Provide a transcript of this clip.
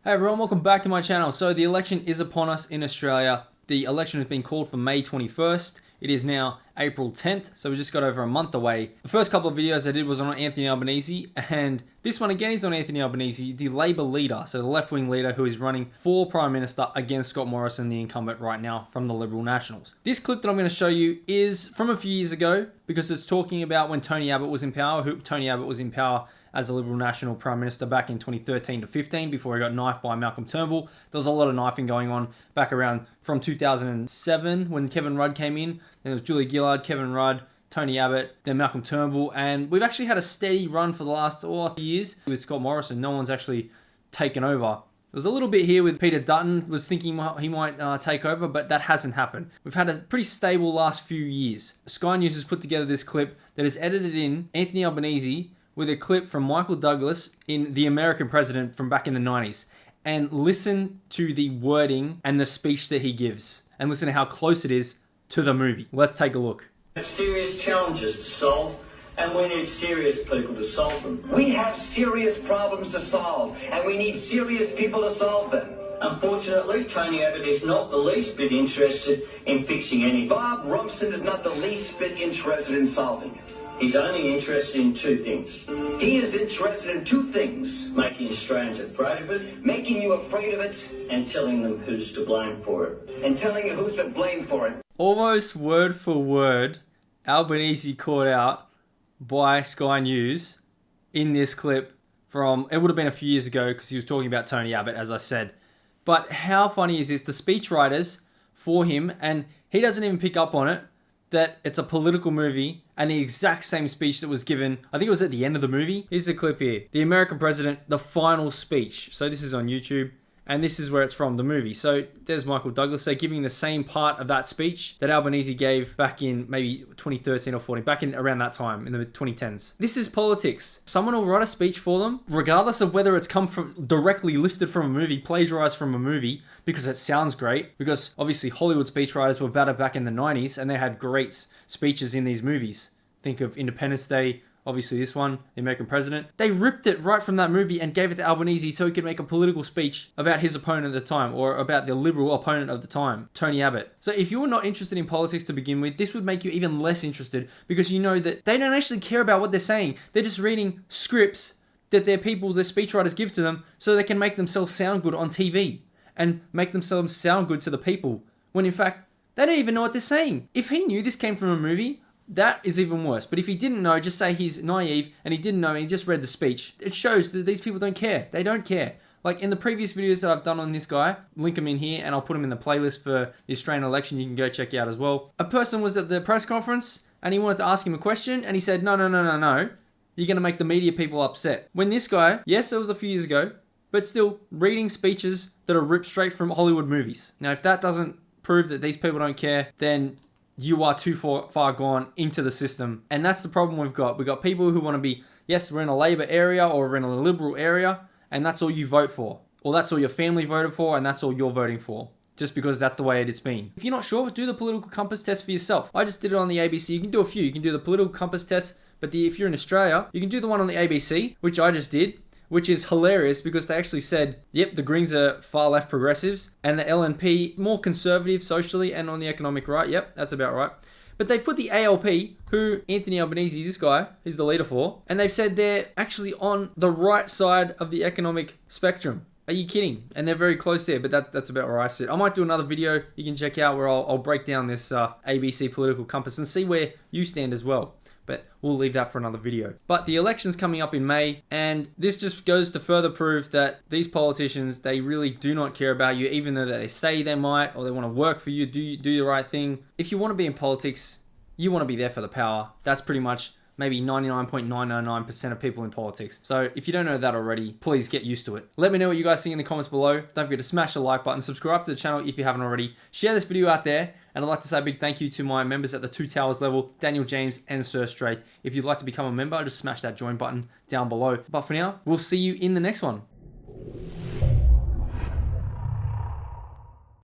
Hey everyone, welcome back to my channel. So the election is upon us in Australia. The election has been called for May 21st. It is now April 10th, so we just got over a month away. The first couple of videos I did was on Anthony Albanese, and this one again is on Anthony Albanese, the Labour leader, so the left-wing leader who is running for Prime Minister against Scott Morrison, the incumbent right now from the Liberal Nationals. This clip that I'm going to show you is from a few years ago because it's talking about when Tony Abbott was in power. Tony Abbott was in power as the Liberal National Prime Minister back in 2013 to 15 before he got knifed by Malcolm Turnbull. There was a lot of knifing going on back around from 2007 when Kevin Rudd came in. Then it was Julia Gillard, Kevin Rudd, Tony Abbott, then Malcolm Turnbull. And we've actually had a steady run for the last years with Scott Morrison. No one's actually taken over. There was a little bit here with Peter Dutton was thinking he might take over, but that hasn't happened. We've had a pretty stable last few years. Sky News has put together this clip that has edited in Anthony Albanese with a clip from Michael Douglas in The American President from back in the 90s. And listen to the wording and the speech that he gives. And listen to how close it is to the movie. Let's take a look. We have serious challenges to solve, and we need serious people to solve them. We have serious problems to solve, and we need serious people to solve them. Unfortunately, Tony Abbott is not the least bit interested in fixing any. Bob Rumson is not the least bit interested in solving it. He's only interested in two things. He is interested in two things. Making Australians afraid of it. Making you afraid of it. And telling them who's to blame for it. And telling you who's to blame for it. Almost word for word, Albanese caught out by Sky News in this clip from, it would have been a few years ago because he was talking about Tony Abbott, as I said. But how funny is this? The speechwriters for him, and he doesn't even pick up on it, that it's a political movie and the exact same speech that was given, I think it was at the end of the movie. Here's the clip here. The American President, the final speech. So this is on YouTube. And this is where it's from, the movie. So there's Michael Douglas. They're giving the same part of that speech that Albanese gave back in maybe 2013 or 14, back in around that time in the 2010s. This is politics. Someone will write a speech for them, regardless of whether it's come from directly lifted from a movie, plagiarized from a movie, because it sounds great. Because obviously Hollywood speechwriters were better back in the 90s, and they had great speeches in these movies. Think of Independence Day. Obviously this one, The American President. They ripped it right from that movie and gave it to Albanese so he could make a political speech about his opponent at the time, or about the liberal opponent of the time, Tony Abbott. So if you're not interested in politics to begin with, this would make you even less interested because you know that they don't actually care about what they're saying. They're just reading scripts that their speechwriters give to them so they can make themselves sound good on TV and make themselves sound good to the people, when in fact, they don't even know what they're saying. If he knew this came from a movie, that is even worse. But if he didn't know, just say he's naive and he didn't know and he just read the speech. It shows that these people don't care. They don't care. Like in the previous videos that I've done on this guy, link them in here and I'll put them in the playlist for the Australian election. You can go check out as well. A person was at the press conference and he wanted to ask him a question and he said, no. You're going to make the media people upset. When this guy, yes, it was a few years ago, but still reading speeches that are ripped straight from Hollywood movies. Now, if that doesn't prove that these people don't care, then you are too far gone into the system. And that's the problem we've got. We've got people who want to be, yes, we're in a Labour area or we're in a Liberal area, and that's all you vote for. Or that's all your family voted for, and that's all you're voting for. Just because that's the way it's been. If you're not sure, do the political compass test for yourself. I just did it on the ABC. You can do a few. You can do the political compass test, but if you're in Australia, you can do the one on the ABC, which I just did, which is hilarious because they actually said, yep, the Greens are far left progressives and the LNP more conservative socially and on the economic right. Yep, that's about right. But they put the ALP, who Anthony Albanese, this guy, is the leader for, and they've said they're actually on the right side of the economic spectrum. Are you kidding? And they're very close there, but that's about where I sit. I might do another video you can check out where I'll break down this ABC political compass and see where you stand as well. But we'll leave that for another video. But the election's coming up in May, and this just goes to further prove that these politicians, they really do not care about you, even though they say they might, or they want to work for you, do the right thing. If you want to be in politics, you want to be there for the power. That's pretty much maybe 99.999% of people in politics. So if you don't know that already, please get used to it. Let me know what you guys think in the comments below. Don't forget to smash the like button, subscribe to the channel if you haven't already. Share this video out there. And I'd like to say a big thank you to my members at the Two Towers level, DanielJames and Straith. If you'd like to become a member, just smash that join button down below. But for now, we'll see you in the next one.